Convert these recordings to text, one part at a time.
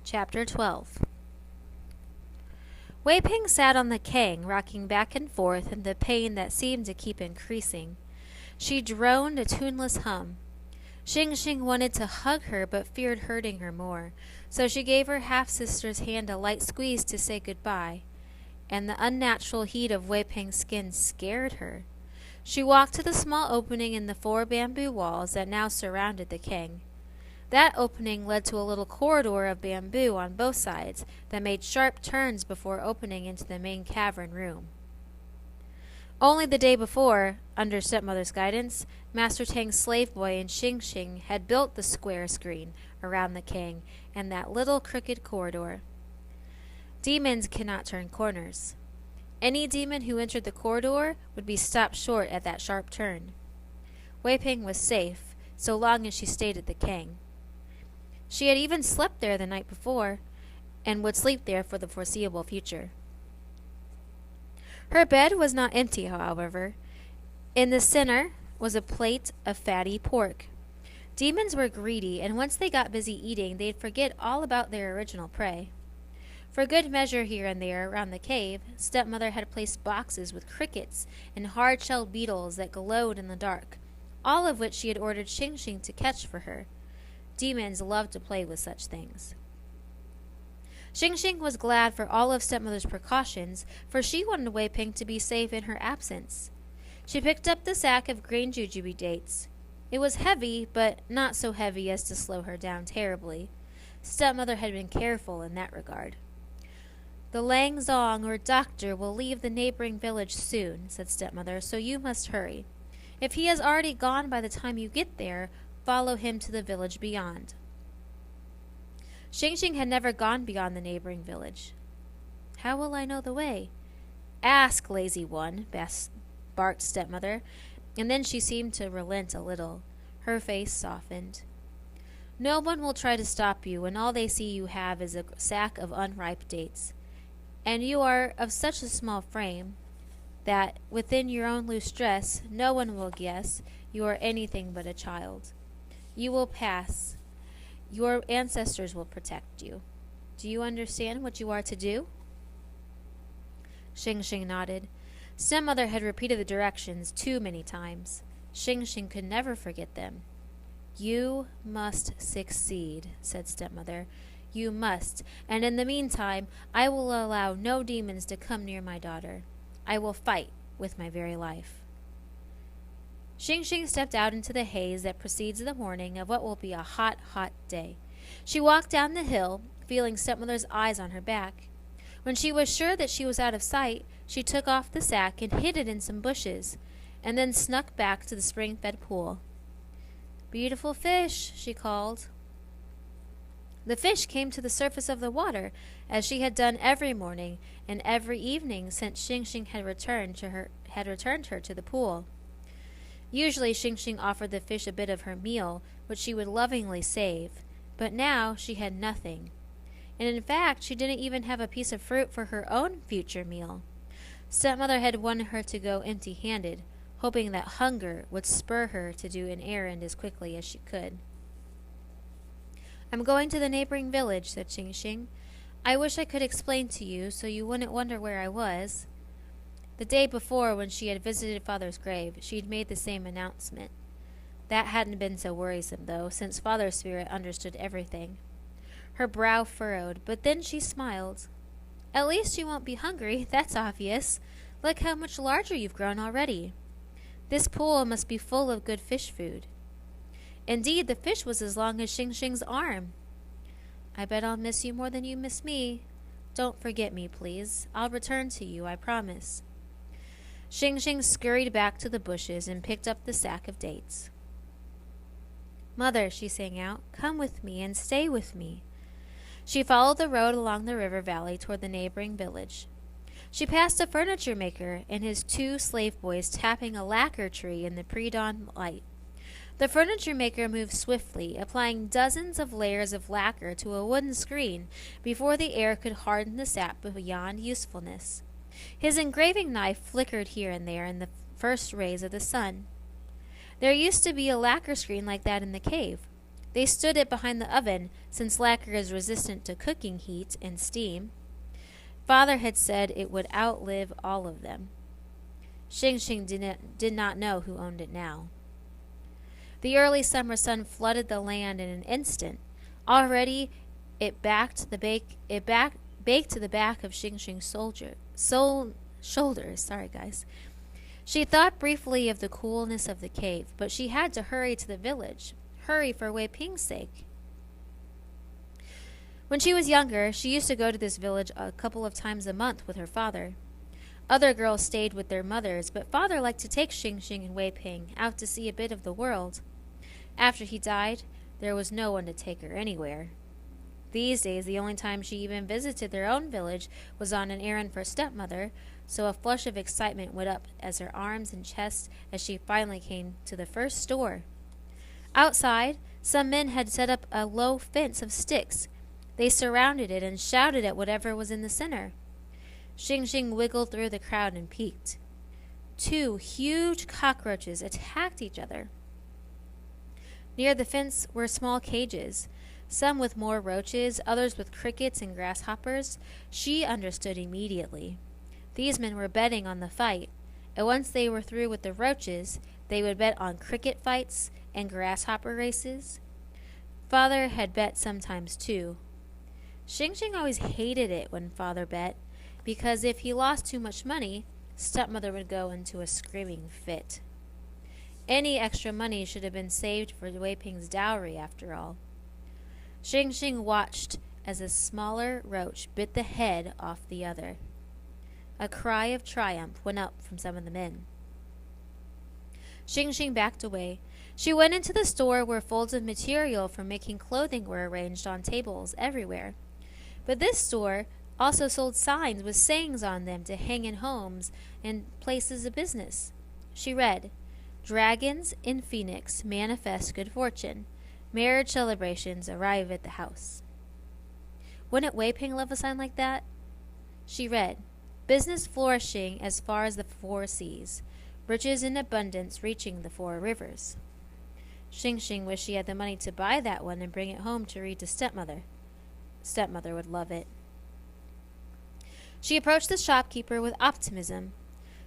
Chapter 12. Wei Ping sat on the kang, rocking back and forth in the pain that seemed to keep increasing. She droned a tuneless hum. Xing Xing wanted to hug her but feared hurting her more, so she gave her half-sister's hand a light squeeze to say goodbye, and the unnatural heat of Wei Ping's skin scared her. She walked to the small opening in the 4 bamboo walls that now surrounded the kang. That opening led to a little corridor of bamboo on both sides that made sharp turns before opening into the main cavern room. Only the day before, under stepmother's guidance, Master Tang's slave boy and Xing Xing had built the square screen around the kang and that little crooked corridor. Demons cannot turn corners. Any demon who entered the corridor would be stopped short at that sharp turn. Wei Ping was safe, so long as she stayed at the kang. She had even slept there the night before, and would sleep there for the foreseeable future. Her bed was not empty, however. In the center was a plate of fatty pork. Demons were greedy, and once they got busy eating, they'd forget all about their original prey. For good measure here and there around the cave, stepmother had placed boxes with crickets and hard-shelled beetles that glowed in the dark, all of which she had ordered Xing Xing to catch for her. Demons loved to play with such things. Xing Xing was glad for all of stepmother's precautions, for she wanted Wei Ping to be safe in her absence. She picked up the sack of green jujube dates. It was heavy, but not so heavy as to slow her down terribly. Stepmother had been careful in that regard. "The Lang Zong, or doctor, will leave the neighboring village soon," said stepmother, "so you must hurry. If he has already gone by the time you get there, follow him to the village beyond." Xing Xing had never gone beyond the neighboring village. "How will I know the way?" "Ask, lazy one," barked stepmother, and then she seemed to relent a little. Her face softened. "No one will try to stop you when all they see you have is a sack of unripe dates. And you are of such a small frame that, within your own loose dress, no one will guess you are anything but a child. You will pass. Your ancestors will protect you. Do you understand what you are to do?" Xing Xing nodded. Stepmother had repeated the directions too many times. Xing Xing could never forget them. "You must succeed," said stepmother. "You must, and in the meantime, I will allow no demons to come near my daughter. I will fight with my very life." Xing Xing stepped out into the haze that precedes the morning of what will be a hot, hot day. She walked down the hill, feeling stepmother's eyes on her back. When she was sure that she was out of sight, she took off the sack and hid it in some bushes, and then snuck back to the spring-fed pool. "Beautiful fish," she called. The fish came to the surface of the water, as she had done every morning and every evening since Xing Xing had returned her to the pool. Usually Xing Xing offered the fish a bit of her meal, which she would lovingly save, but now she had nothing. And in fact, she didn't even have a piece of fruit for her own future meal. Stepmother had wanted her to go empty-handed, hoping that hunger would spur her to do an errand as quickly as she could. "I'm going to the neighboring village," said Xing Xing. "I wish I could explain to you, so you wouldn't wonder where I was." The day before, when she had visited Father's grave, she had made the same announcement. That hadn't been so worrisome, though, since Father's spirit understood everything. Her brow furrowed, but then she smiled. "At least you won't be hungry, that's obvious. Look how much larger you've grown already. This pool must be full of good fish food." Indeed, the fish was as long as Xing Xing's arm. "I bet I'll miss you more than you miss me. Don't forget me, please. I'll return to you, I promise." Xing Xing scurried back to the bushes and picked up the sack of dates. "Mother," she sang out, "come with me and stay with me." She followed the road along the river valley toward the neighboring village. She passed a furniture maker and his 2 slave boys tapping a lacquer tree in the pre-dawn light. The furniture maker moved swiftly, applying dozens of layers of lacquer to a wooden screen before the air could harden the sap beyond usefulness. His engraving knife flickered here and there in the first rays of the sun. There used to be a lacquer screen like that in the cave. They stood it behind the oven, since lacquer is resistant to cooking heat and steam. Father had said it would outlive all of them. Xing Xing did not know who owned it now. The early summer sun flooded the land in an instant. Already it baked to the back of Xing Xing's shoulders. Sorry, guys. She thought briefly of the coolness of the cave, but she had to hurry to the village. Hurry for Wei Ping's sake. When she was younger, she used to go to this village a couple of times a month with her father. Other girls stayed with their mothers, but father liked to take Xing Xing and Wei Ping out to see a bit of the world. After he died, there was no one to take her anywhere. These days, the only time she even visited their own village was on an errand for stepmother, so a flush of excitement went up as her arms and chest as she finally came to the first store. Outside, some men had set up a low fence of sticks. They surrounded it and shouted at whatever was in the center. Xing Xing wiggled through the crowd and peeked. 2 huge cockroaches attacked each other. Near the fence were small cages, some with more roaches, others with crickets and grasshoppers. She understood immediately. These men were betting on the fight, and once they were through with the roaches, they would bet on cricket fights and grasshopper races. Father had bet sometimes too. Xing Xing always hated it when father bet, because if he lost too much money, stepmother would go into a screaming fit. Any extra money should have been saved for Wei Ping's dowry, after all. Xing Xing watched as a smaller roach bit the head off the other. A cry of triumph went up from some of the men. Xing Xing backed away. She went into the store where folds of material for making clothing were arranged on tables everywhere. But this store also sold signs with sayings on them to hang in homes and places of business. She read, "Dragons in Phoenix manifest good fortune. Marriage celebrations arrive at the house." Wouldn't Wei Ping love a sign like that? She read, "Business flourishing as far as the 4 seas. Riches in abundance reaching the 4 rivers." Xing Xing wished she had the money to buy that one and bring it home to read to stepmother. Stepmother would love it. She approached the shopkeeper with optimism.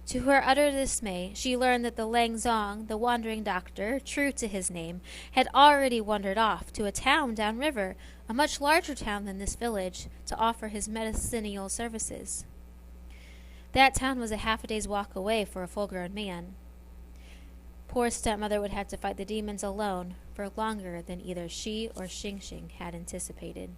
To her utter dismay, she learned that the Lang Zong, the wandering doctor, true to his name, had already wandered off to a town downriver, a much larger town than this village, to offer his medicinal services. That town was a half a day's walk away for a full-grown man. Poor stepmother would have to fight the demons alone for longer than either she or Xing Xing had anticipated.